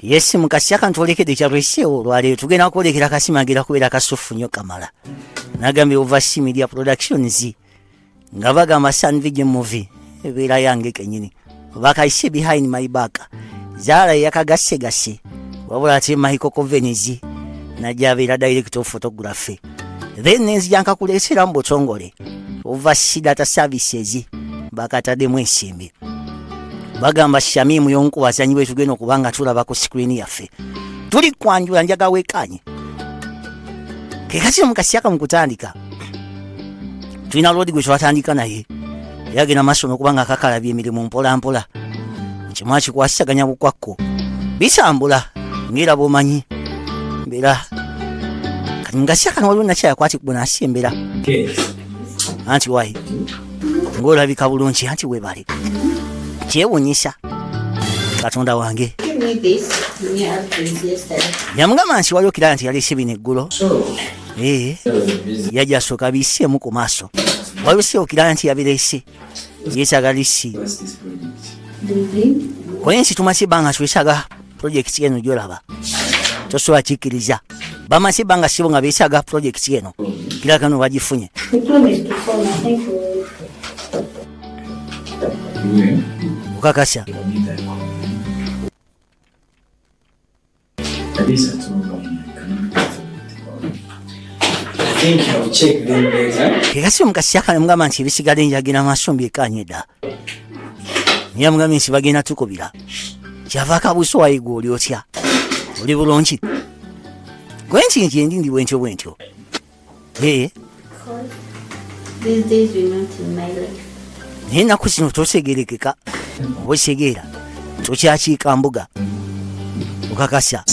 Yes mukasi akantolekede kyalweseo lwaleero tugenda kwolekera kasimagira kubeera kasufu nnyo kamala. Nagambye Overseas Media Productions nga bagamba Sun Vision movie ebeera yange kenyini. Bakayise behind my back. Zara yakagasse wabula ate Michael Covenezi najabeera director of photography. Then nenzijja kuleesera mu butongole Overseas Data Services bakataddemu ensimbi. Bagamba Shamimu yonku wazanyi wetu geno kubanga tulaba ku screen yaffe. Tuli kwanjula njaga wekanye. Kekati mukasiaka mukutandika. Tulina lodi gwe twatandika naye. Yagena masomo kubanga kakalabye emirimu mpola. Nkimachi kwasaganya bukwakko. Bisambula ngira bomanyi. Mbera. Kati mukasiaka nwalu nachaya kwati kubona asiembera. Anti wahi. Ngola bikabulunchi anti webale. Kyewunyisa Katonda wange. Yamugamba nti waliwo kira nti yalese bino eggulo. Yajja asooka biseemu ku maaso. Waliwo seewo kira nti yabirese. Yeetaaga lisi. Koye nsi tumaze ebbanga twetaaga pulojekiti eno gy'olaba. Tosobola kikkiriza. Bamaze ebbanga sibo nga beetaaga pulojekiti eno. Kira kano bagifunye. Ukakasha. Kekasi mukasiaka nemugamba nti ebisigale njagina masombi ekanyeda. Niye mugamba nti bagenda tukubira. Kyava akabuuso wayiga oli otya. Oli bulungi. Gwe nti ndi bwentyo. These days we're not in my life. Nina kusino tosegerekeka. Wesegeera. Tokyakiika mbuga. Ukakasha.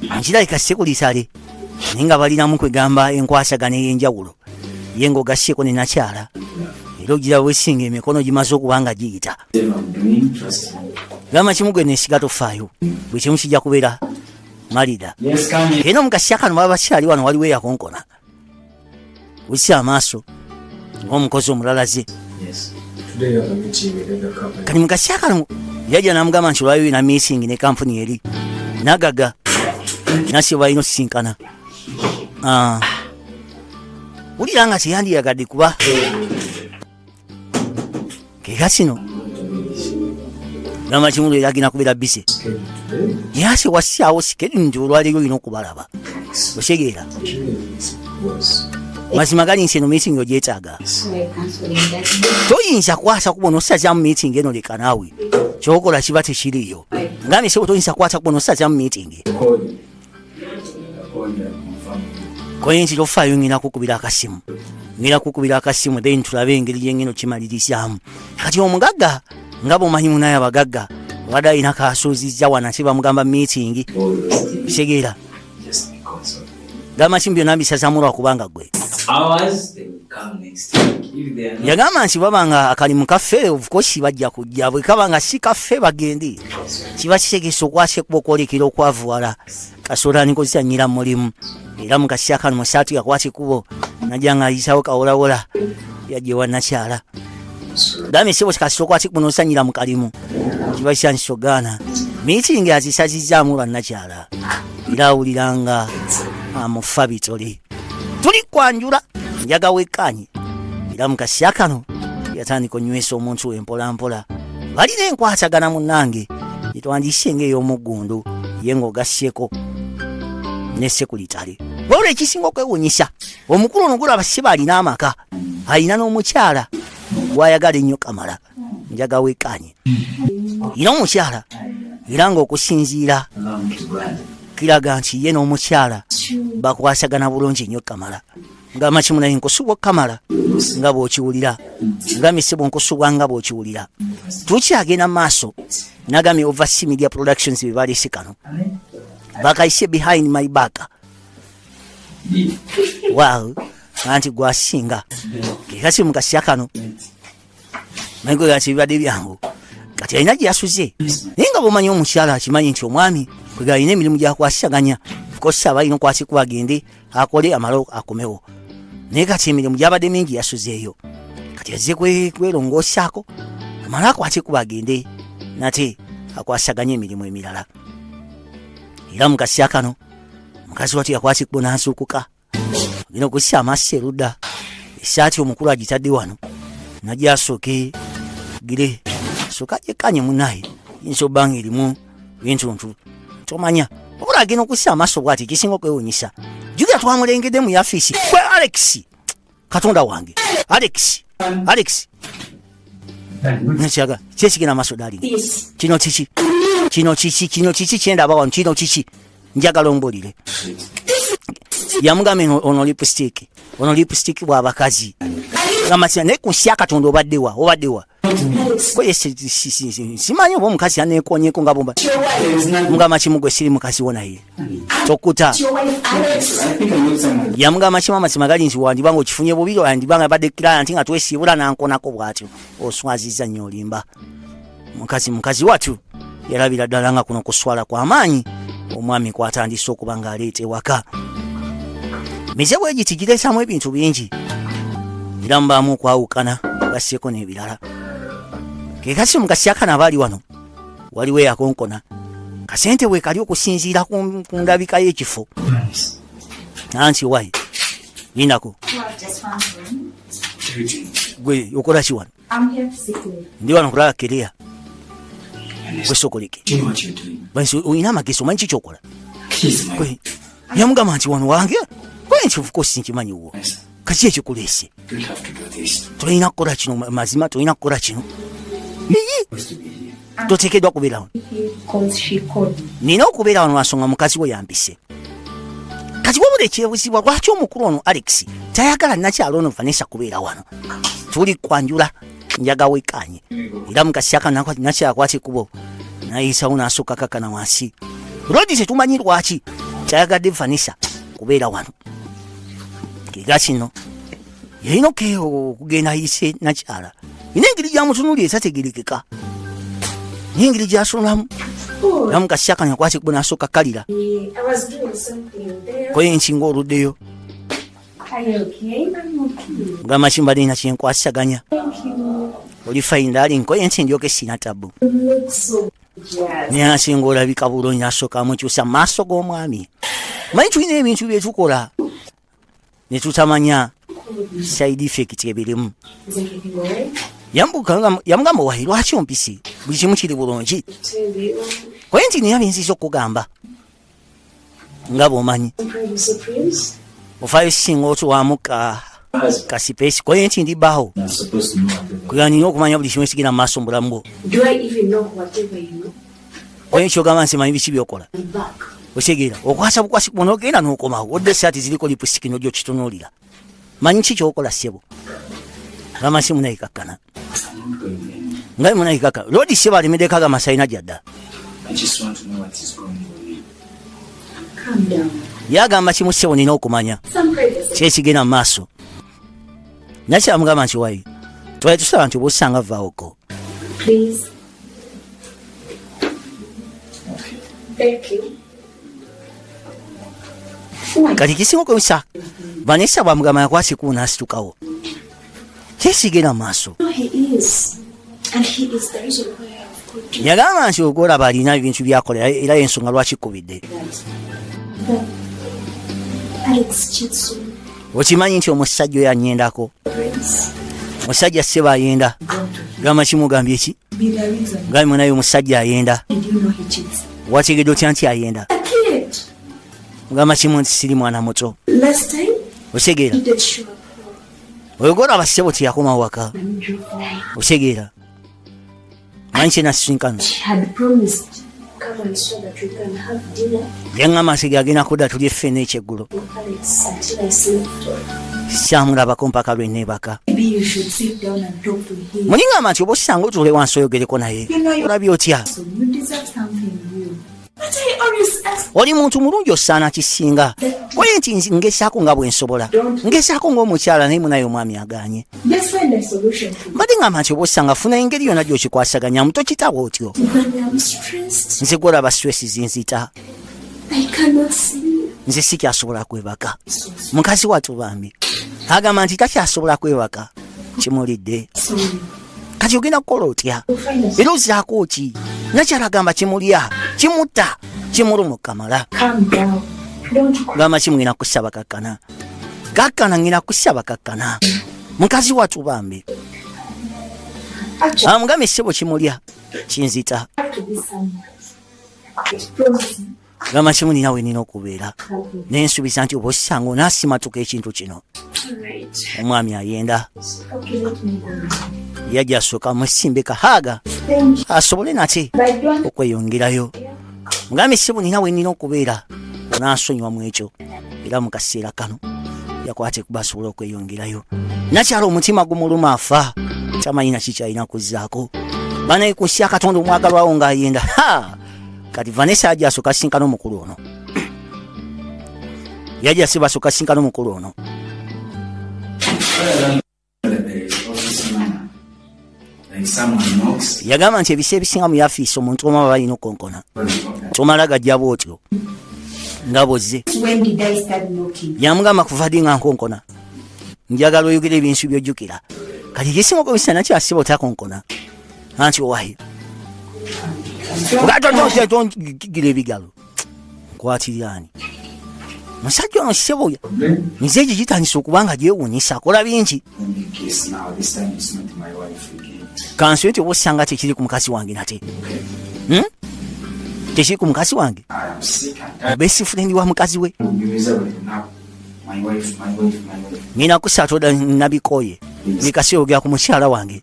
Anjiraika sekulisale. Ninga balinamu kwegamba enkwasagana ey'enjawulo. Yengo gasseko ne nakyala. Era ogira wesinga emikono gimaze okubanga giyita. Gamba kimugwe nesiga tofaayo. Bwe kimu kijja kubeera malida. Era omukasya kano baba bakyali wano waliwo eyakonkona. Wisi amaaso. Omukozi omulalaze. Kati mukasya kano yajja namugamba nti olwayo na meeting ne kampuni eri. Nagaga. Nasi balina osisinkana. Wulira nga teyandiyagadde kuba. Kekasino. Gamba kimulu era agenda kubeera bise. Yase wasyawo sikeri nti olwaleero olina okubalaba. Osegeera. Mazima gali nsi eno meeting ogyetaaga. Toyinza kwasa kubona osazamu meeting eno leka naawe. Kyokola kiba tekiriyo. Ngambe sebo toyinza kwasa kubona osazamu meeting. Koye nti tofaayo ngina kukubira akasimu. Ngina kukubira akasimu then tulabe engeri gyengeno kimalirizamu. Kati omugagga nga bomanyi munaye abagagga wadde alina kaasuuzizza wanasi bamugamba meeting. Segeera. Gamba kimu byonna bisazamu lwakubanga gwe. Yagamba nti babanga akalimu kaffe of course bajja kujja bwe kabanga si kaffe bagende. Kiba kitegese okwase kuba okwolekera okwavuwala. Kasola nikozesa nnyira mulimu. Era mukasya kano musaatu yakwate kubo. Najja nga ayisawo kawolawola. Yajje wa nakyala. Dami sebo kikasola okwate kubo n'osanyira mu kalimu. Kiba kyansogaana. Meeting azisazizaamu lwa nakyala. Era awuliranga amufa bitole. Tuli kwanjula njaga wekanye. Era mukasya kano yatandika onywesa omuntu empolampola. Balina enkwatagana munnange. Yetwandise ng'ey'omuggundu ye ng'ogasseko ne sekulitale. Wabula ekisinga okwewuunyisa omukulu ono gulaba si baalina amaka. Alina n'omukyala gw'ayagala ennyo kamala. Njaga wekanye. Ina omukyala era ng'okusinziira kiraga nti ye n'omukyala bakwasagana bulungi nnyo kamala. Nga makimu naye nkusubwa kamala nga bw'okiwulira. Nga misebo nkusubwa nga bw'okiwulira. Tukyagenda maaso. Nagambye Overseas Media Productions bebalese kano. Bakayise behind my back. Wow. Anti gwasinga. Kekasi mukasya kano. Mayiko gati bibadde byangu. Kati alina gye yasuze. Naye nga bw'omanyi omukyala akimanyi nti omwami kwe galina emirimu gyakwasaganya. Kosa abalina okwasi kuba agende akole amalo akomewo. Naye kati emirimu gyabadde mingi yasuzeeyo. Kati yazze kwerongoosaako amalo akwate kuba agende nate akwasaganya emirimu emirala. Era mu kaseera kano mukazi watu yakwasi kubona nsukuka. Bino kussa amaaso erudda. Esaati omukulu agitadde wano. Najja asooke gire. Sooka gyekanye munaye. Yinza obbanga erimu entuntu. Tomanya. Obula agenda okussa amaaso bw'ati kisinga okwewuunyisa. Julia twamulengedde mu yafiisi. Gwe Alex. Katonda wange. Alex. Nchaga. Kyesigena amaaso dali. Kino kiki kyendaba wano kino kiki. Njagala ombolire. Yamugamba ono lipstick bw'abakazi. Ngamasina naye kunsiya Katonda obadde wa. Kwe simanyi oba omukazi yaneekonyeko nga bomba. Mugamba kimugwe siri mukazi wona ye. Tokuta. Yamugamba kimama gali nti wandibanga okifunye bubiri wandibanga badde client nga twesiibula nankonako bw'atyo. Oswaziza nnyo olimba. Mukazi watu yalabira ddala nga kuno kuswala kw'amaanyi. Omwami kwatandise okuba ng'aleeta ewaka. Mize bwegiti gireetamu ebintu bingi. Era mbaamu okwawukana gasseeko n'ebirala. Kekasi mu kaseera kano abaali wano waliwo eyakonkona. Kasente bwe kali okusinziira ku ndabika y'ekifo. Nansi wayi linako. Gwe okola ki wano? Ndi wano kulala kereya. Gwe sokoleke. Bansi oyina amagezi omanyi kiki okola? Gwe yamugamba nti wano wange gwe nti of course nkimanyi wo. Kaki ekikuleese? Tolina kukola kino mazima tolina kukola kino. Toteekeddwa kubeera wano. Nina okubeera wano lwansonga mukazi we yambise. Kati wabula ekyebuzibwa lwaki omukulu ono Alex tayagala nakyalo ono Vanessa kubeera wano. Tuli kwanjula njaga wekanye. Era mukaseera kano nakyakwata ekkubo nayisawo n'asukka kakana wansi. Lodi tetumanyi lwaki tayagadde Vanessa kubeera wano. Kiga kino yalina okugenda ayise nakyala. Ina engeri gyamutunuulira etategerekeka. N'engeri gy'asulamu. Era mu kaseera kano yakwata ekkubo n'asooka kalira. Koye nkinga oluddeyo. Mugamba kimba nina kyenkwasaganya. Oli fine darling, koye nti ndyoke sina tabu. Naye asinga olabika bulungi asooka amukyusa maaso g'omwami. Manyi tulina ebintu bye tukola ne tutamanya side effect ebirimu. Yamugamba wayi lwaki ompisi buli kimu kiri bulungi. Koye nti nina binziza okugamba nga bw'omanyi. Ofaayo singa otuwamu kasipesi koye nti ndibaawo. Kugira nina okumanya buli kimu ekigenda mu maaso mu bulamu bwo. Koye kyogamba nti manyi biki byokola. Osegeera okwasa bukwasi kuno ogenda n'okomawo odde saati ziriko lipusitiki n'ojja okitunuulira. Manyi ki ky'okola ssebo. Gamba si munayikakkana. Nga munayikakkana. Lodi ssebo alemeddeko agamba sayina gyadda. Yagamba kimu ssebo nina okumanya. Kyekigenda mu maaso. Nakyamugamba nti wayi twali tusaba nti oba osanga vaawoko. Kati kisinga okwewusa Vanessa bwamugamba yakwasa ekkubo n'asitukawo. Kyesigenda mu maaso. Yagamba nti ogolaba alina ebintu byakola era ensonga lwaki kkubidde. Okimanyi nti omusajja oyo anyendako. Musajja ssebo ayenda. Gamba kimugambye ki? Gamba munaye omusajja ayenda. Wategedde otya nti ayenda? Mugamba kimu nti siri mwana muto. Osegeera. Oyogora abassebo teyakoma waka. Osegeera. Manyi kyenasisinkano. Yangamba nti agenda kudda tulye ffenna ekyeggulo. Saamulabako mpaka lwe neebaka. Mulingamba nti oba osanga otuule wansi oyogereko naye. Olabye otya? Oli muntu mulungi osaana kisinga. Koye nti ngesaako nga bwensobola. Ngesaako ng'omukyala naye munaye omwami aganye. Mbadde ngamba nti oba osanga funa engeri yonna gy'okikwasaganya muto kitaba otyo. Nze gwolaba stress zinzita. Nze sikyasobola kwebaka. Mukazi watubambi agamba nti takyasobola kwebaka. Kimulidde. Kati ogenda kukola otya? Era ozaako ki? nakyala agamba kimulya kimutta kimuluma okamala Calm down. Don't cry. gamba kimu ngina kusaba kakkana kakkana ngina kusaba kakkana mukazi watubambe Actually, amugambe ssebo kimulya kinzita I have to be somewhere. Promise me. gamba kimu ninawe nina okubeera Okay. nensuubiza nti oba osanga onaasimatuka ekintu kino Alright. omwami ayenda Okay, let me go now. yajja asooka musimbe kahaaga Thank you. asobole nate But I don't. okweyongerayo mugambe ssebo ninawe nina okubeera onaasonyiwa mu ekyo era mu kaseera kano yakwate kuba asobole okweyongerayo nakyala omutima gumuluma afa tamanyina kikyalina kuzzaako banaye ku nsi ya katonda omwagalwawo ng'ayenda kati vanessa yajja asooka sinkana omukulu ono yajja siba asooka sinkana omukulu ono Like someone knocks. yagamba nti ebisa ebisinga mu yafiisi omuntu omaba balina okonkona tomala gajja bwotyo nga bozze When did I start knocking? yamugamba kuva ddi nga nkonkona njagala oyogera ebintu byojjukira kati ekisinga okubisa nakyasiba otakonkona anti owaye tonkigira ebigalo nkwatirirani musajja ono ssebo nze ekyo gitandisa okuba nga gyewuunyisa akola bingi Let me guess now. This time it's not my wife again. kansi nti oba osanga tekiri ku mukazi wange nate tekiri ku mukazi wange I am sick and tired best friend wa mukazi we of miserable now. My wife. ngina kusatoda nabikoye bikasi ogera ku mukyala wange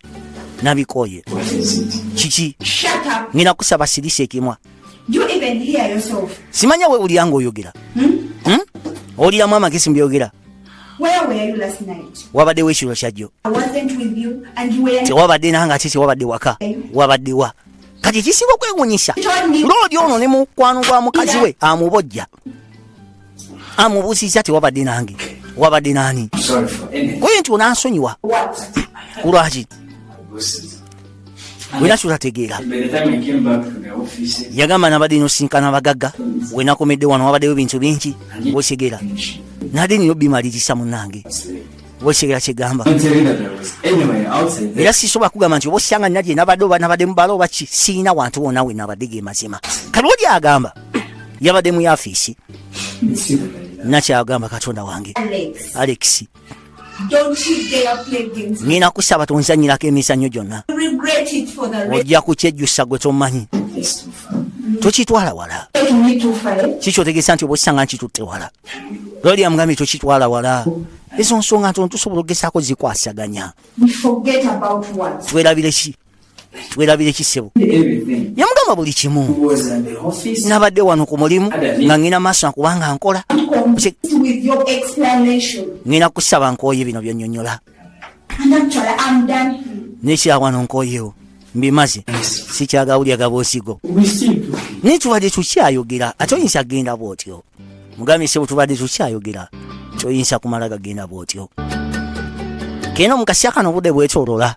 nabikoye What is it? kiki Shut up. ngina kusaba sirisi ekimwa You even hear yourself. simanya we ulya ng'oyogera oliramu amagezi mbyogera Where were you last night? wabaddewo ekiro kyajjo I wasn't with you and you were. tewabadde nanga ate tewabadde waka wabaddewa kati ekisinga okwewuunyisa Told me. loodi ono ne mukwano gwa mukazi we amubojja amubuuziza tewabadde nange wabadde naani I'm sorry for anything. koye nti onansonyiwa What? kulwaki My bosses. wena tulategeera By the time I came back to the office, yagamba nabadde nosinkana bagagga wenakomedde wano wabaddewo bintu bingi bwekigera finishing. nadde nino bimaliriza munange bwekigera kyegamba I'm telling you that I was anyway outside there. era sisobola kugamba nti oba osanga nagye nabadde oba nabadde mubalo oba ki siina wantu wonna we nabadde ge mazima kati oli agamba yabadde mu yafiisi It's still that I nakyagamba katonda wange Alex. alex Don't you dare play games. ngina kusaba tonzanyirako emizannyo gyonna You regret it for the rest. ojja kukyejjusa gwe tomanyi love this too far. tokitwala wala Taking me too far. kikyotegeeza nti oba osanga nkitutte wala loli amugambye tokitwala wala ezo nsonga ntono tusobola okugezaako zikwasaganya We forget about what. twerabire ki twerabire ki ssebo Everything yamugamba buli kimu was in the office. nabadde wano ku mulimu nga ngina maaso nakubanga nkola Complete with your explanation. ngina kusaba nkooye bino byonnyonnyola And actually, I'm done here. nekyawano nkooyewo mbimaze sikyagawulya gaboosigo We still talking. naye tubadde tukyayogera ate oyinza kgenda bwotyo mugambye ssebo tubadde tukyayogera kyoyinza kumala gagenda bwotyo kena omukasya kano obudde bwetolola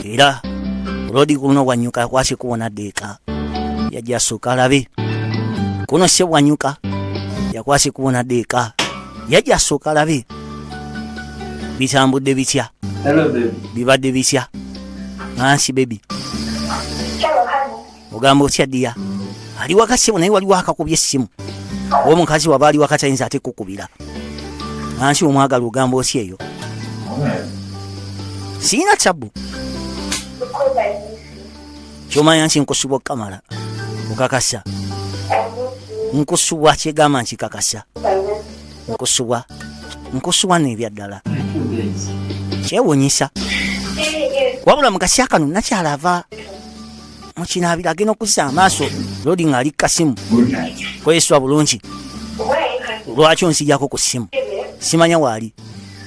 era olodi kuno bwanyuka kwasi kubona ddeeka yajja asooka alabe kuno se bwanyuka yakwasi kubona ddeeka yajja asooka alabe bitambudde bitya Hello, baby. bibadde bitya nansi bebi ogamba otya ddiya ali waka ssebo naye waliwo akakubya essimu oba omukazi waba ali waka tayinza ate kukubira nansi omwagala ogamba otya eyo siina tabbu Because I miss you. kyomanya nti nkusubwa okukamala okakasa nkusubwa kyegamba nkikakasa nkusubwa n'ebyaddala kyewuunyisa wabula mukasya kano nakyala ava mukinaabira agenda okuzza amaaso lodi ng'ali kasimu Good night. kweswa bulungi lwaki onsijjako ku ssimu simanya waali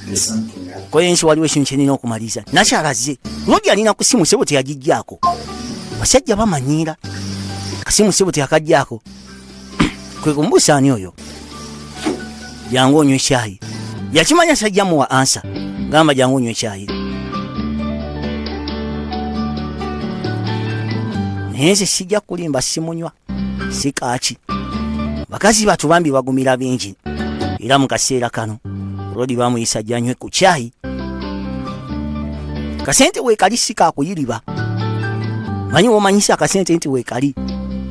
There's something else. koyensi waliwo ekintu kyenina okumaliza nakyalaze lodi alina ku ssimu sebo teyagijjaako basajja bamanyiira kasimu sebo teyakajjaako kwe kumbuusa ani oyo jangu onywa ekyayi yakimanya sajja muwa ansa gamba jangu onywa ekyayi naye nze sijja kulimba simunywa sikaaki bakazi batu bambi bagumira bingi era mu kaseera kano olodi bamuyisa janywe ku kyayi kasente weekali sikakuyiriba manyi womanyisa akasente nti weekali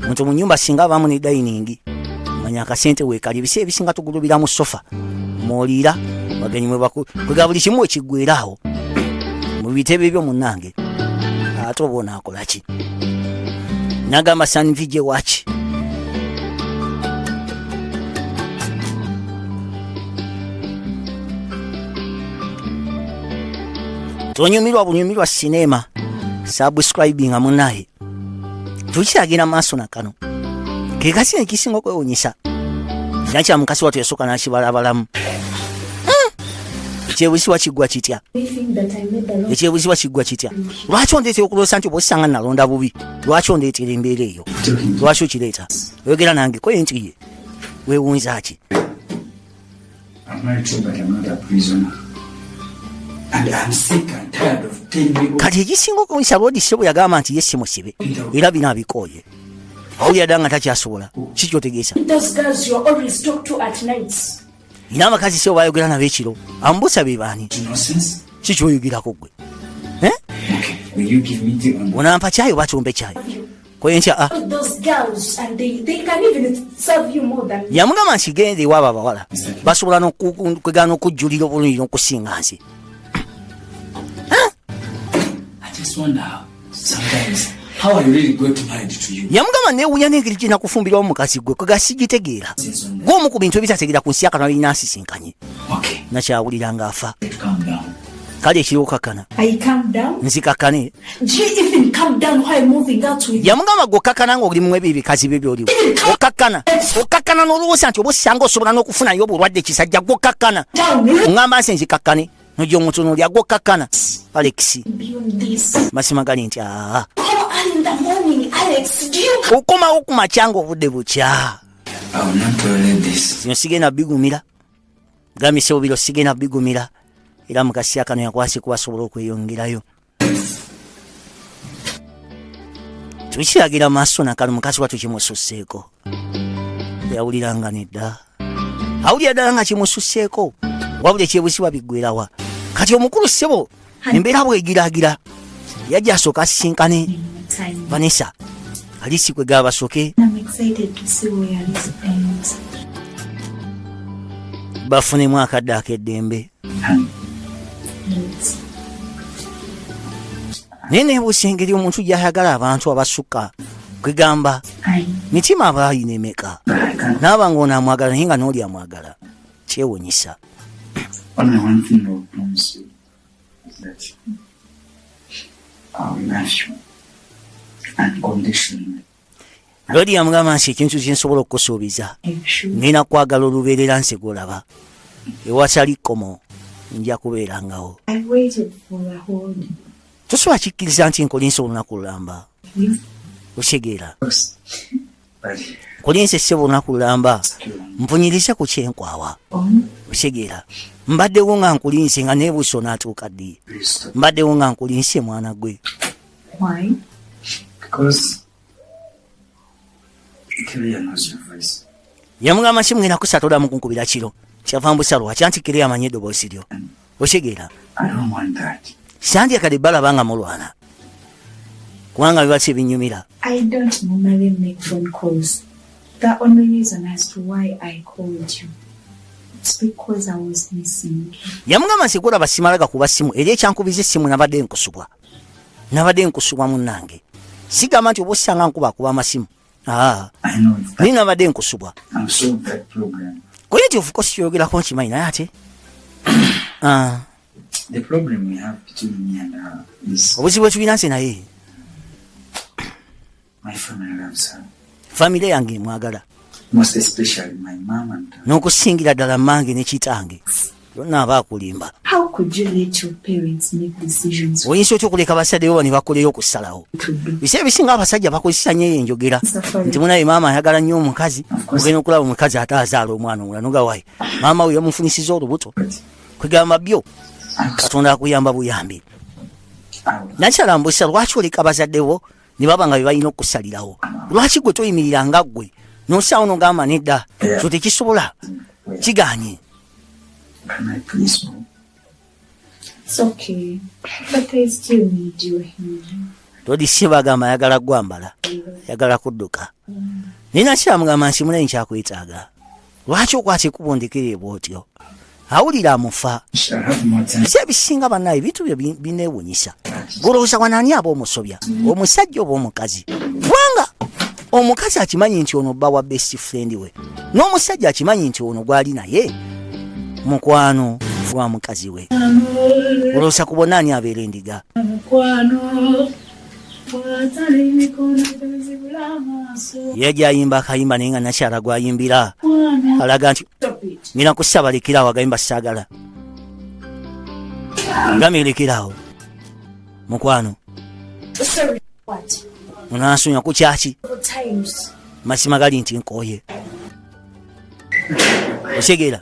muntu mu nyumba singa abamu ne dining manya akasente weekali ebise ebisinga tugulubira mu sofa mwoliira bagenyi kwega buli kimu ekiggweeraawo mu bitebe byo munnange ate oba onaakola ki nagamba sanvije waki tonyumirwa bunyumirwa sinema subscribing amunaye tukiragira maaso na kano kekasi ekisinga okwewunyisa nakya mukasi watu yasooka nakibalabalamu ekyebuzibwa kiggwa kitya ekyebuzibwa kiggwa kitya lwaki ondeetera okuloosa nti obosanga nalonda bubi lwaki ondeetera embeera eyo lwaki okireeta oyogera nange koye nti ye weewunza ki kati ekisinga okuwunyisa lwodise bwe yagamba nti ye si musibe era bino abikooye awulira ddala nga takyasobola kikyotegeesa ina abakazi sebo bayogera nabo ekiro ambuusa be baani kikyoyogerako gwe onampa kyayo bakyompe kyayo koyenkya yamugamba nkigende ewaabo abawala basobola kwegana okujjulira obulungi n'okusinga nsi yamugamba neewunya n'engeri gyina kufumbirawo mukazi gwe kwega sigitegeera gwomu ku bintu ebitategeera ku nsi yakano alina nsisinkanye nakyawulira ng'afa kale ekiriwo kakkana nzikakkane yamugamba gwe okakkana ng'oli mu ebyo ebikazi bye byoliwo okakkana n'olowooza nti oba osanga osobola n'okufunayo obulwadde kisajja gwe okakkana oŋŋamba nsi nzikakkane nojja omutunuulya gwe okakkana alexi masima gali nti okomawo ku makyanga obudde bukya zino sigenda bigumira gambise obiro sigenda bigumira era mukasi akano yakwasi kubasobola okweyongerayo tukiragira maaso nakano mukasi watu kimususseeko yawuliranga nedda awulira ddala nga kimususseeko wabula ekyebusibwa biggwerawa kati omukulu ssebo embeera bwegiraagira yajja asooka asisinkane Vanessa alisi kwegaba basooke bafunemu akadde akeddembe naye neebuusa engeri omuntu gyayagala abantu abasukka kwegamba mitima aba alina emeka naaba ng'ono amwagala naye nga n'oli amwagala kyewunyisa lodi yamugamba nsi ekintu kyensobola okukusuubiza nina kwagala olubeerera nsi golaba ewatali kkomo nja kubeerangawo tosobola kikkiriza nti nkolinsa olunaku lulamba okitegeera kolinsa essebo olunaku lulamba mpunyiriza ku kyenkwawa okitegeera mbaddewo nga nkulinse nga neebuusa onaatuuka ddi mbaddewo nga nkulinse mwana gwe yamugamba kimugenda kusatola mukunkubira kiro kyava mbusalo akyantikire amanye eddoboozi lyo okitegeera sandyakadde balabanga mulwana kubanga bibasi ebinyumira yamugamba nsikula basimalaga kuba simu eri ekyankubiza essimu nabadde nkusubwa munnange sigamba nti oba osanga nkubakuba amasimu naye nabadde nkusubwa koye nti ofuka osikyogerako nkimanyi naye ate obuzibu bwetulina nze naye famire yange emwagala n'okusingira ddala mmange ne kitange yonna aba akulimba oyinza otya okuleka abasajja bo ne bakoleyo okusalawo biseera bisinga abasajja bakozesa nyo enjogera nti munaye maama ayagala nnyo omukazi ogenda okulaba omukazi ate azaala omwana omulala nogawayi maama we yamufunisiza olubuto kwegamba byo katonda akuyamba buyambi nakyalambusa lwaki oleka abazadde bo ne baba nga bebalina okusalirawo lwaki gwe toyimiriranga ggwe nosaawo nogamba nedda so tekisobola kiganye todi sibagamba ayagala gwambala ayagala kudduka nina kyamugamba nsimulayi nkyakuyitaaga lwaki okwate kubondekera bwotyo awulira amufa ebisinga bannaye ebintu byo bineewunyisa golowooza wanani aba omusobya omusajja oba omukazi kubanga omukazi akimanyi nti ono bba wa best friend we n'omusajja akimanyi nti ono gwali naye mukwano wa mukazi we olowooza kubona ani abeera endiga yeja ayimba akayimba naye nga nakyala gwayimbira alaga nti ngina kusabalekerawo agayimba saagala ngamirekerawo mukwano onansunya ku kyaki masima gali nti nkooye osegeera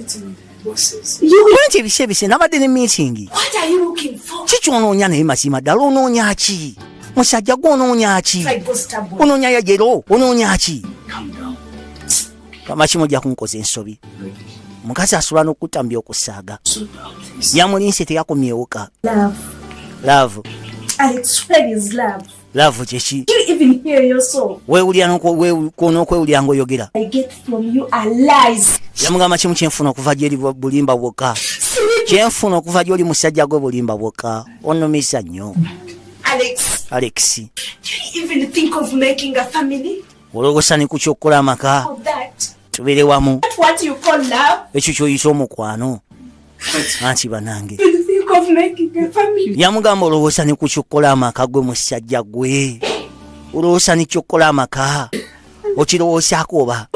nti ebise bise nabadde ne meeting kikyonoonya naye masima ddala onoonya ki musajja gwonoonya ki onoonya yajero onoonya ki kamaki mujja kunkoza ensobi mukazi asula n'okutta okusaaga yamulinse teyakomyewuka love love kyeki weewulira n'okwewulira ng'oyogera yamugamba kimu kyenfuna okuva gyeri bulimba bwokka kyenfuna okuva gyoli musajja gwe bulimba bwokka onumisa nnyo Alex olowooza ne ku kyokkola amaka tubeere wamu ekyo kyoyita omukwano anti banange yamugamba olowooza ne ku kyokkola amaka gwe musajja gwe olowooza ne kyokkola amaka okirowoozaako oba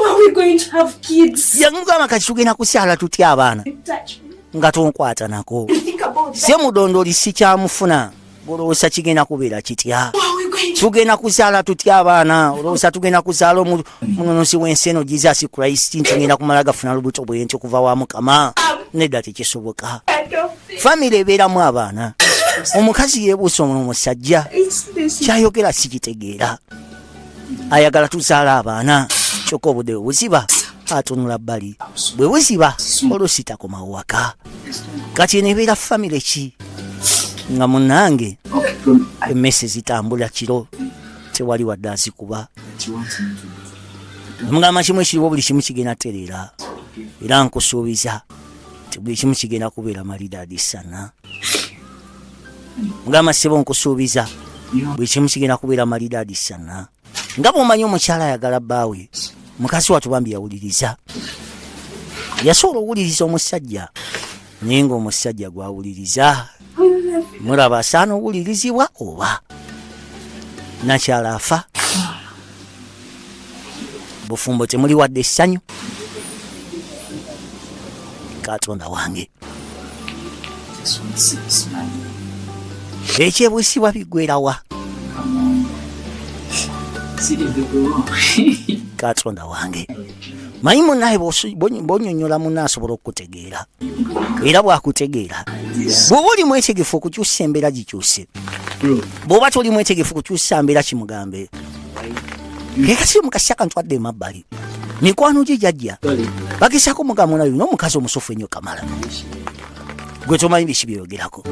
yamugamba kati tugenda kusyala tutya abaana nga tonkwata nako se mudondoli si kyamufuna olowooza kigenda kubeera kitya tugenda kuzaala tutya abaana olowooza tugenda kuzaala omunonosi w'ensi eno Jesus Christ nti ngenda kumala gafuna lubuto bwenti okuva wa Mukama nedda tekisoboka famire ebeeramu abaana omukazi yeebuusa omusajja kyayogera sikitegeera ayagala tuzaala abaana kyokka obudde bwe buziba atunula bbali bwe buziba oluusi takomawo waka kati nebeera famire ki nga munange emmese zitambula kiro tewali wadde azikuba mugamba kimu ekiriwo buli kimu kigenda tereera era nkusuubiza nti buli kimu kigenda kubeera malidaadi sana mugamba sebo nkusuubiza buli kimu kigenda kubeera malidaadi sana nga bwomanyi omukyala ayagala bbaawe mukazi watubambi yawuliriza yasobola owuliriza omusajja naye ngaomusajja gwawuliriza mulaba asaana owulirizibwa oba nakyala afa bufumbo temuli wadde essanyu katonda wange ekyebwisibwa biggwerawa katonda wange manyi munaye bwonyonyola munna asobola okukutegeera era bwakutegeera bw'oba oli mwetegefu okukyusa embeera gikyuse bw'oba toli mwetegefu kukyusa mbeera kimugambe kekasi omukasi akantwadde emabbali mikwano gye jajja bagezaako mugamba nayo n'omukazi omusofu ennyo kamala gwe tomanyi biki byeyogerako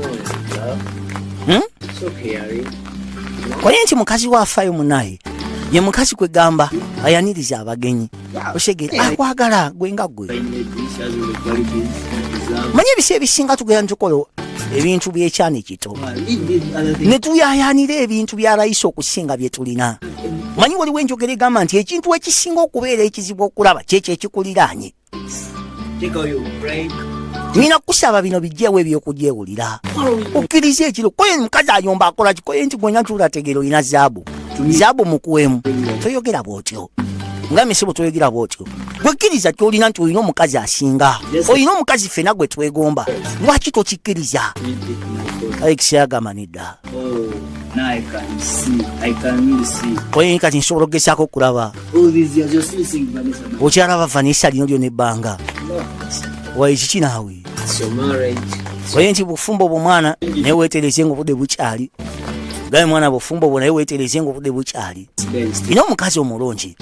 kwaye nti mukazi waafayo munaye ye mukazi kwegamba ayaniriza abagenyi osegera akwagala gwe nga gwe manyi ebisi ebisinga tugenda ntukola ebintu byekyana ekito ne tuyayanira ebintu byalayisa okusinga bye tulina manyi waliwo enjogera egamba nti ekintu ekisinga okubeera ekizibu okulaba kyekyo ekikuliraanye nina kusaba bino bijjeewo ebyokugyewulira okkiriza ekiro koye mukazi ayomba akola kikoye nti gwenya tulategeera olina zaabu mukuwemu toyogera bwotyo nga misibu toyogera bwotyo gwekkiriza kyolina nti olina omukazi asinga olina omukazi fena gwe twegomba lwaki tokikkiriza Alex yagamba nedda koye kati nsobola okugezaako okulaba okyalaba Vanessa lino lyo nebbanga waye kiki naawe koye nti bufumbo bwomwana naye weetereze nga obudde bukyali gaye mwana bufumbo bwo naye weetereze nga obudde bukyali ina omukazi omulungi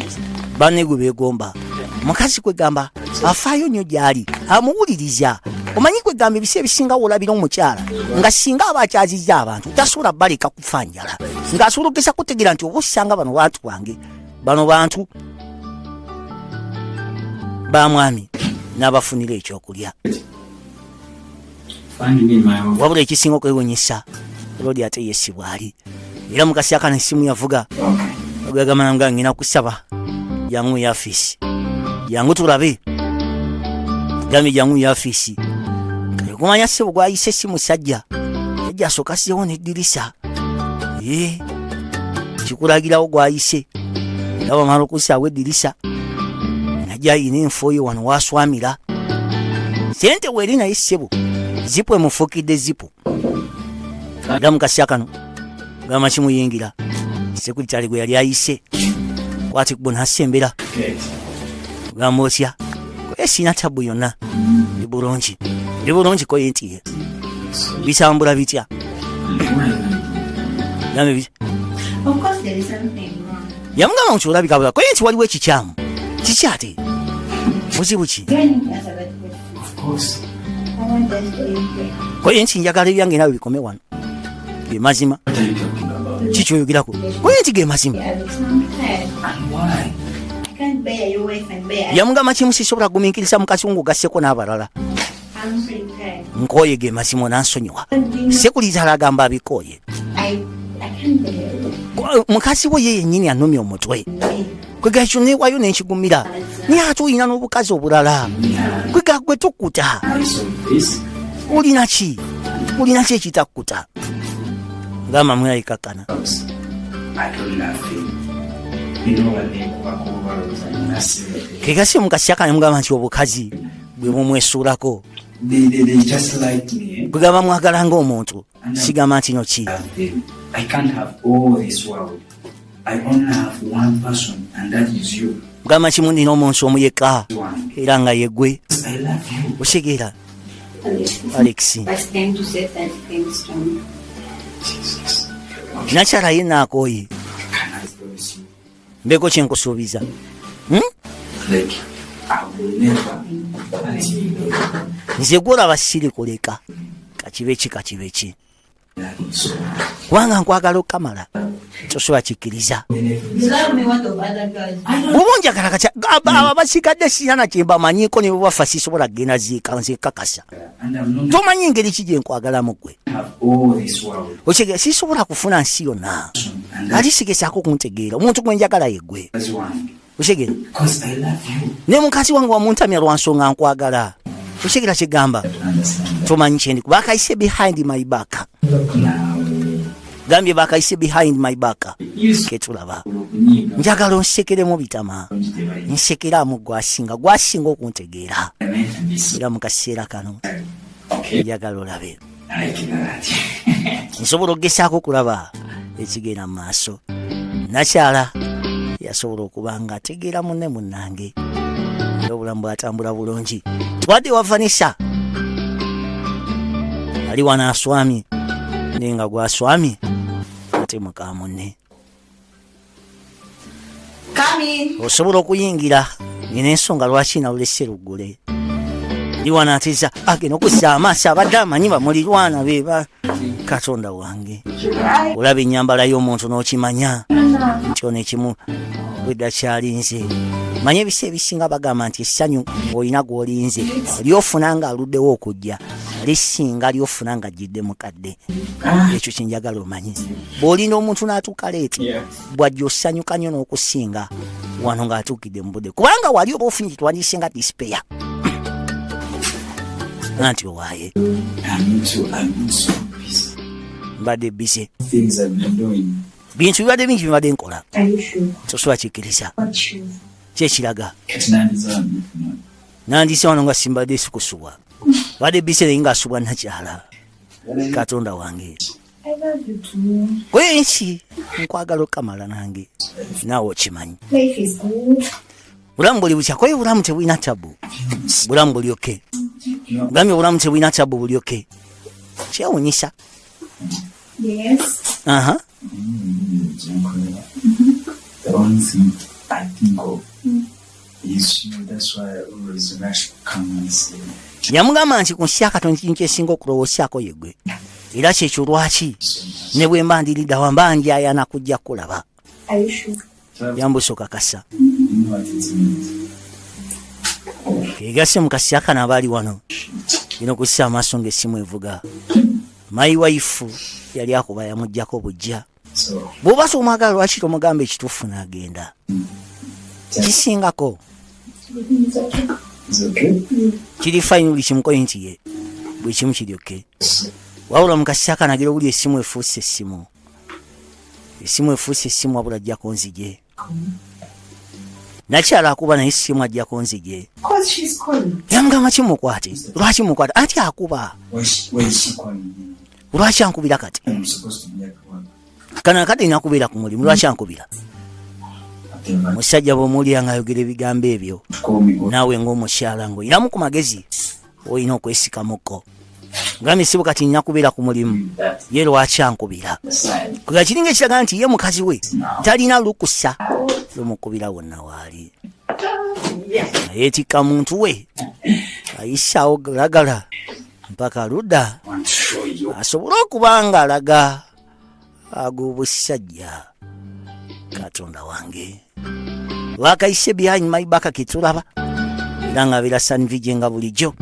banne gwe beegomba mukazi kwegamba afaayo nnyo gyali amuwuliriza omanyi kwegamba ebisi ebisinga olabira omukyala nga singa aba akyazizza abantu tasobola baleka kufa njala ng'asobola okugeza kutegeera nti oba osanga bano bantu bange bano bantu bamwami n'abafunira ekyokulya wabula ekisinga okwewunyisa lodi ate yesi bwali era mukasi akana essimu yavuga agagamba namugamba ngina kusaba jangu ya afisi jangu tulabe gambi jangu ya afisi kumanya sebo gwayise essimu sajja asooka asizewo n'eddirisa kikulagirawo gwayise era wamala okusaawo eddirisa najja ayina enfo yo wano waswamira sente weeri naye ssebo zipu emufuukidde zipu era mukasi akano gamba kimuyingira sekuritale gwe yali ayise kwati kubo nasembera gamba otya koye siina tabu yonna ndi bulungi koye nti bitambula bitya yamugamba nti olabika bula koye nti waliwo ekikyamu kikyate buzibu ki koye nti njagala ebyange nawe bikome wano ge mazima kikyoyogerako koye nti ge mazima yamugamba kimu sisobola gumiikiriza mukasungu gasseko n'abalala nkoye ge mazima nansonyiwa sekuliza agamba abikoye mukazi we ye yennyini anomye omutwe kwega ekyo newayo nenkigumira naye ate olina n'obukazi obulala kwega gwe tukkuta olina ki ekitakkuta ngamba mwayikakkana kegasi omukasi akana mugamba nti obukazi bwe bumwesuulako bwegamba mwagala ng'omuntu sigamba nti no ki mugamba kimu nina omuntu omu yekka era nga yegwe osegeera Alex nakyala ye naakoye mbeko kyenkusuubiza nze gwolaba siri kuleka kakibe ki kubanga nkwagala okamala tosobola kikkiriza bwoba onjagala katya aba basigadde siyana kyembamanyiko ne bwebafa sisobola kgenda ziika nze kakasa tomanyi engeri ki gyenkwagalamu gwe okigera sisobola kufuna nsi yonna ati sigesaako kuntegeera omuntu gwenjagala yegwe okigera ne mukazi wange wamuntamya lwansonga nkwagala okigera kigamba tomanyi kyendi bakayise behind my back gambye bakayise behind my back ketulaba njagala onsekeremu bitama nsekeramu gwasinga okuntegeera era mukaseera kano njagala olabe nsobola okugesaako okulaba ekigenda mu maaso nakyala yasobola okuba nga ategeera munne munnange era obulamu bwatambula bulungi twadde wavanisa ali wano aswami naye nga gwaswami ate muka munne osobola okuyingira nina ensonga lwaki nawulese luggule ndi wano atiza agenda okussa amaaso abadde amanyi bamulirwana beba katonda wange olaba ennyambala y'omuntu n'okimanya nti ono ekimu bwedda kyalinze manye ebisa ebisinga bagamba nti essanyu ng'olina gw'olinze lyofuna nga aluddewo okujja lisinga lyofuna nga jjidde mukadde ekyo kyenjagala omanyi bw'olina omuntu n'atuuka leeti bwajja osanyuka nnyo n'okusinga wano ng'atuukidde mu budde kubanga wali oba ofunye kitwandiise nga dispeya anti owaaye mbadde bise bintu bibadde bingi bibadde nkola tosobola kikkiriza kyekiraga nandise wano nga simbadde sikusubwa badde bise naye ngaasubwa nakyala katonda wange kwe nsi nkwagala okamala nange naawe okimanyi bulamu buli bukya koye bulamu tebulina tabu bulamu buli oke gambye obulamu tebulina tabu buli oke kyewunyisa The only thing I think of is you. That's why I always rush to come and say yamugamba nti ku nsi yakatono kintu kyesinga okulowoosyako yegwe era kyekyo lwaki ne bwe mba ndiriddawa mba ndyayana kujja kulaba Are you sure? yambuso kakasa You know what it means. egase mukasi akana abaali wano ino kussa amaaso ng'essimu evuga my wife yali akuba yamuggyako bujja So, bw'oba somwagala lwaki tomugamba ekituufu n'agenda kisingako it's okay. kiri fayini buli kimukoye nti ye buli kimu kiryoke wabula mukasi akanagira obuli essimu efuuse essimu essimu wabula ajjako nzije nakyala akuba naye essimu ajjako nzije Because she's calling. yamugamba kimukwate lwaki mukwate anti akuba Why is she calling me? lwaki ankubira kati I'm supposed to be at work. kana kati nakubeera ku mulimu lwaki ankubira I tell her musajja bw'omuwulira ng'ayogera ebigambo ebyo to call me. naawe ng'omukyala ng'oyiramu ku magezi olina okwesikamuko ngambe sibu kati nina kubeera ku mulimu That ye lwaki ankubira aside. kuga kiringa ekiraga nti ye mukazi we talina lukusa lomukubira wonna waali ayeetikka muntu we ayisaawo galagala mpaka ludda I want to show you. asobole okuba nga alaga ag'obusajja katonda wange lwakayise behind my back ketulaba era ng'abeera sanvije nga bulijjo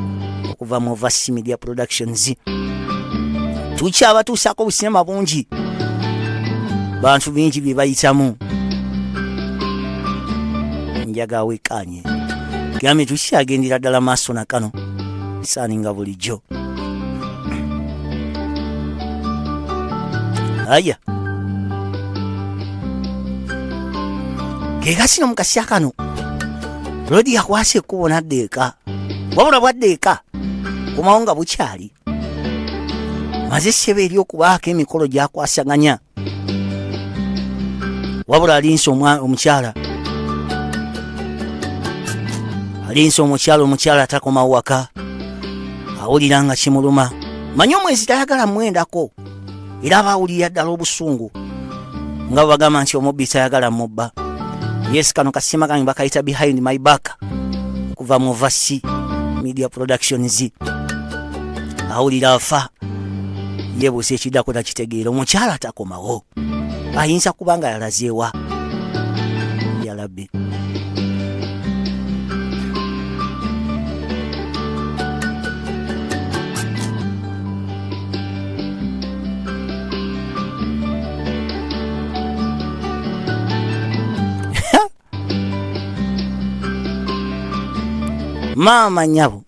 okuva mu Vasi Media Productions tukyabatuusaako obusinema bungi bantu bingi bye bayitamu njaga wekanye gambe tukyagendera ddala maaso na kano saaninga bulijjo aya gegasi nomukasya kano lodi yakwasa ekkubo naddeeka wabula bwaddeeka kumawo nga bukyali maze ssebe eri okubaako emikolo gyakwasaganya wabula alinsa omukyala omukyala atakomawo waka awulira nga kimuluma manyi omwezi tayagala mwendako era abawulira ddala obusungu nga bagamba nti omubbi tayagala mubba yes kano kasima kange bakayita behind my back kuva mu Vasi Media Productions awulira afa yebuusa ekiddako takitegeera omukyala atakomawo ayinza kuba nga yalazeewa yalabbe maama nyabo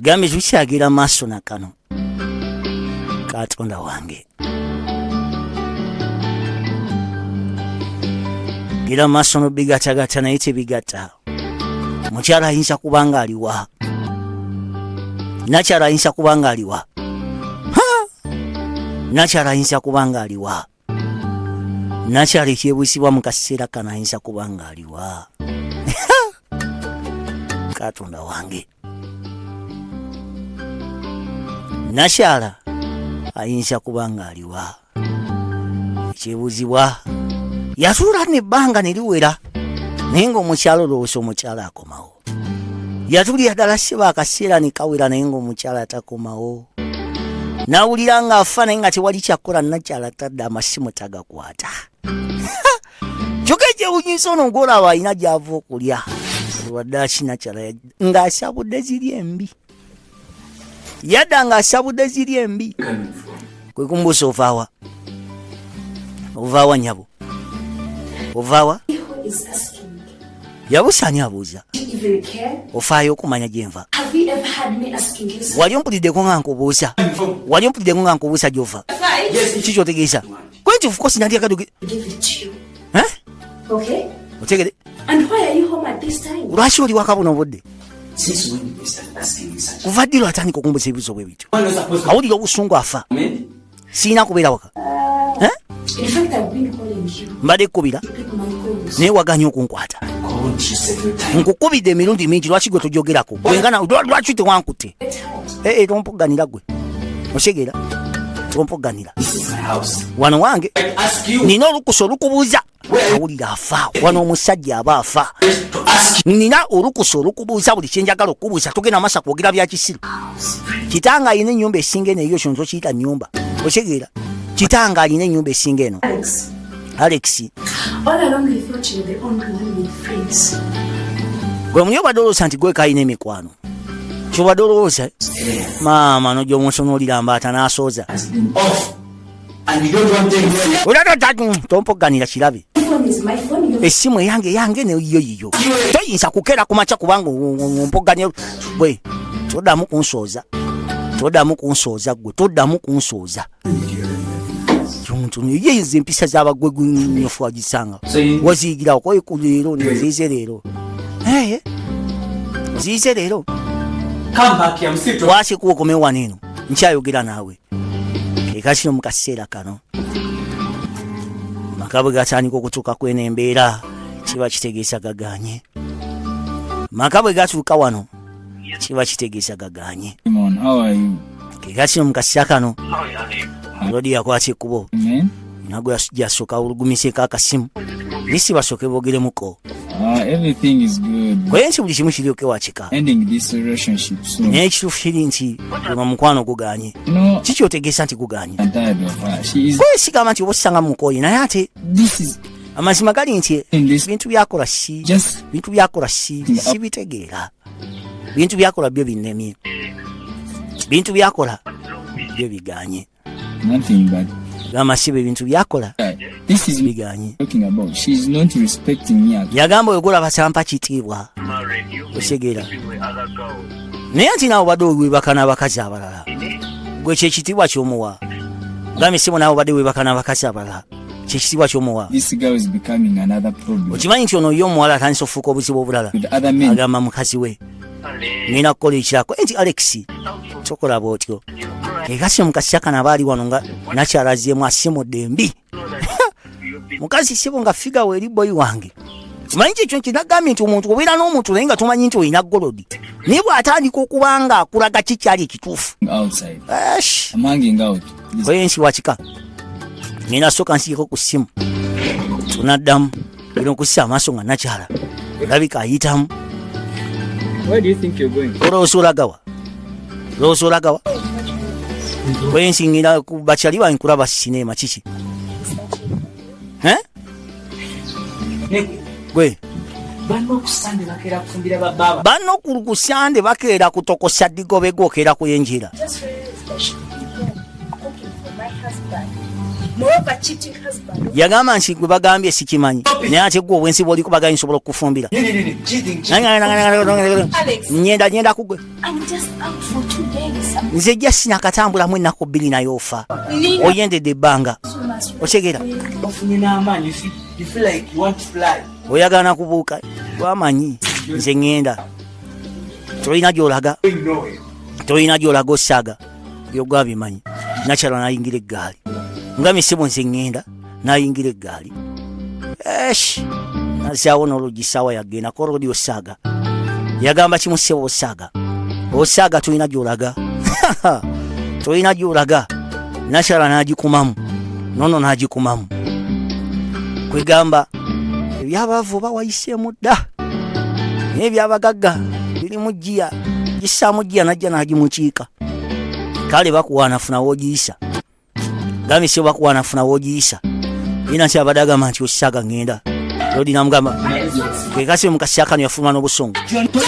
gambe tukyagira maaso na kano katonda wange gira maaso nobigatagata naye tebigata mukyala ayinza kuba nga aliwa nakyala ayinza kuba nga aliwa nakyala ayinza kuba nga aliwa nakyala ekyebwisibwa mu kaseera kano ayinza kuba nga aliwa katonda wange nakyala ayinza kuba nga aliwa ekyebuzibwa yatuula nebbanga neriwera naye ng'omukyala olowoosa omukyala akomawo yatulira ddala seba akaseera nekawera naye ng'omukyala atakomawo nawulira nga afa naye nga tewali kyakkola nakyala tadde amasimu tagakwata kyokka ekyewunyisa ono ng'olaba alina gy'ava okulya wadde akinakyala ng'asabudde ziri embi yadda ng'asabudde ziri embi kwe kumbuusa ovaawa nyabo ovaawa Who is asking? yabusaani abuuza Do you even care? ofaayo okumanya gye nva Have you ever had me asking you something? wali ompuliddeko nga nkubuusa gy'ova ki kyotegeeza kwenti of course nandiyagala Give it to you. eh Okay? otegere And why are you home at this time? lwaki oli waka buno obudde Since when did you start asking me such? kuva ddi lwatandika okumbuza ebibuzo bwe bityo When was I supposed to awulira obusungu afa come? siina kubeera waka In fact, I've been calling you. mbadde kkubira You pick my calls. naye waganye okunkwata Called you several times. nkukubidde emirundi mingi lwaki gwe tojogerako wengana lwaki tewankutte Get out. tompugganira gwe osegeera tompoganira This is my house. wano wange I ask you nina olukusa olukubuuza awulira afa wano omusajja aba afa to ask nina olukusa olukubuuza buli kyenjagala okubuuza togenda masa kwogera bya kisiru kitanga alina ennyumba esinga eno eyo kyonzo kiyita nnyumba otegeera kitanga alina ennyumba esinga eno Alex All along I thought you were the only one with friends. gwe muli obadde olowooza nti gwe kalina emikwano kyobadde olowooza maama nojja omusonoolira mbaata n'asooza has been off. And you don't want them here. tompoganira kirabe My phone is my phone. Your essimu eyange neyo yiyo toyinza kukera kumaca kubanga ompoganya bwe toddamu kunsooza gwe toddamu kunsooza yeyeza empisa z'abagwe gunyofu wagisanga waziyigirawo koyeku leero neziize leero ziize leero Come back here. I'm still talking. wasikuwa okome wano eno nkyayogera naawe ekakino mu kaseera kano maka bwe gatandika okutuuka kweno embeera kiba kitegeeza gaganye maka bwe gatuuka wano kiba kitegeeza gaganye Simon, how are you? kekakino mu kaseera kano lodi yakwata ekkubo Amen. nagwe jasooka olugumiseeko akasimu nisi basooke boogeremuko Everything is good. kwaye nti buli kimu kiryoke wakika Ending this relationship soon. naye ekituufu kiri nti gwe mukwano guganye You know, kiki otegeeza nti guganye I'm tired of her. She is. kwe sigamba nti oba osanga mukooye naye ate This is amazima gali nti in this. bintu byakola si Just bintu byakola sibitegeera bintu byakola byo binnemye bintu byakola byo biganye nothing but gamba sibe bintu byakola that. This is me biganye talking about. She's not respecting me at all. yagamba wegola basampa kitiibwa osegeera naye nti naawe badde webaka n'abakazi abalala gwe kyekitiibwa kyomuwa gambe sibo naawe badde webaka n'abakazi abalala kyekitiibwa kyomuwa This girl is becoming another problem okimanyi nti ono ye omuwala atandisa ofuuka obuzibu obulala with other men. agamba mukazi we ngenda kukola ekirako nti Alex tokola bwotyo ekasi omukasya kana baali wano nga nakyalaziemu asimudde mbi mukazi sibo nga figa weeri boyi wange omanyi kyekyo kinagambye nti omuntu obeera n'omuntu naye nga tomanyi nti olina golodi naye bw'atandika okubanga akulaga kikyali ekituufu Outside. I'm hanging out. This koye nsi wakika ngenda sooka nsiiko ku ssimu tunaddamu era okussa amaaso nga nakyala olabika ayitamu Where do you think you're going? olowooza olagawa koye nsi ngenda bakyali bange kulaba sinema kiki gwe Banno kusande bakera kufumbira bababa. banno ku kusande bakeera kutokosa ddigobe gwokeera kuyenjera just very special people cooking for my husband. Moreover, cheating husband. yagamba nti gwe bagambye sikimanyi naye ate gwe obwensi bw'oli kubaganya nsobola okufumbira Cheating. nyenda kugwe I'm just out for 2 days. I'm nze jja sinakatambulamu ennaku bbiri naye ofa Nina. oyendedde ebbanga so much. otegeera Ofunye n'amaanyi. You feel like you want to fly. oyagala nakubuuka lwamanyi nze ŋŋenda tolina gy'olaga Going nowhere. tolina gy'olaga osaaga byogwa bimanyi nakyala nayingira eggaali nga misimu nze ŋŋenda nayingira eggaali nazaawo n'oluggi saawa yagenda kolodi osaaga yagamba kimuseba osaaga tolina gy'olaga tolina gy'olaga nakyala n'agikumamu nono n'agikumamu kwegamba ebyabaavu bawayiseemu dda naye ebyabagagga birimu jjiya gisaamu jjiya najja n'agimukiika kale bakuwaanafuna woogiyisa gambe si bakuwaanafuna woogiyisa yina nti abadde agamba nti osaaga ŋŋenda lodi namugamba kwekasi mukasi akano yafuluma n'obusungu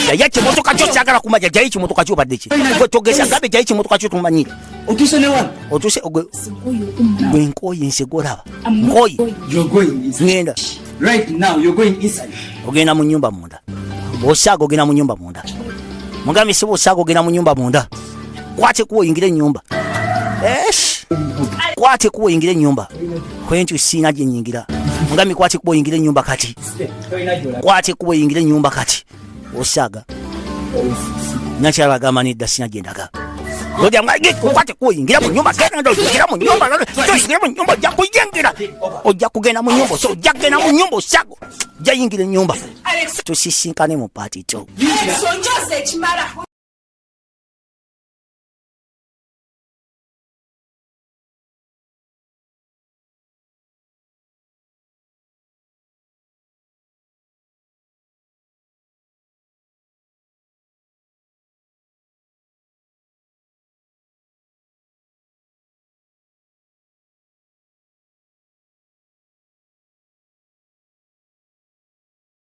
yaya kimotoka kyo kyagala kumaja jayo kimotoka kyo badde ki gwe togesa gambe jayo kimotoka kyo tumanyire Otuse ne one. otuse gwe nkooyi nse golaba I'm not nkooyi going. You're going inside. ŋŋenda Right now, you're going inside. ogenda mu nnyumba munda bw'osaaga ogenda mu nnyumba munda mugambe si bw'osaaga ogenda mu nnyumba munda kwate kuba oyingira ennyumba kwate kuba oyingira ennyumba kwe nti siina gye nnyingira mugambe kwate kuba oyingira ennyumba kati kwate kuba oyingira ennyumba kati osaaga nakyala agamba nedda sina gye ndaga kwate kuba oyingira mu nnyumba genda oyingira mu nnyumba oyingira mu nnyumba ojja kuyingira ojja kugenda mu nnyumba ojja kugenda mu nnyumba osaaga ojja yingira ennyumba tusisinkane mu paati to Alex, onjoze ekimala.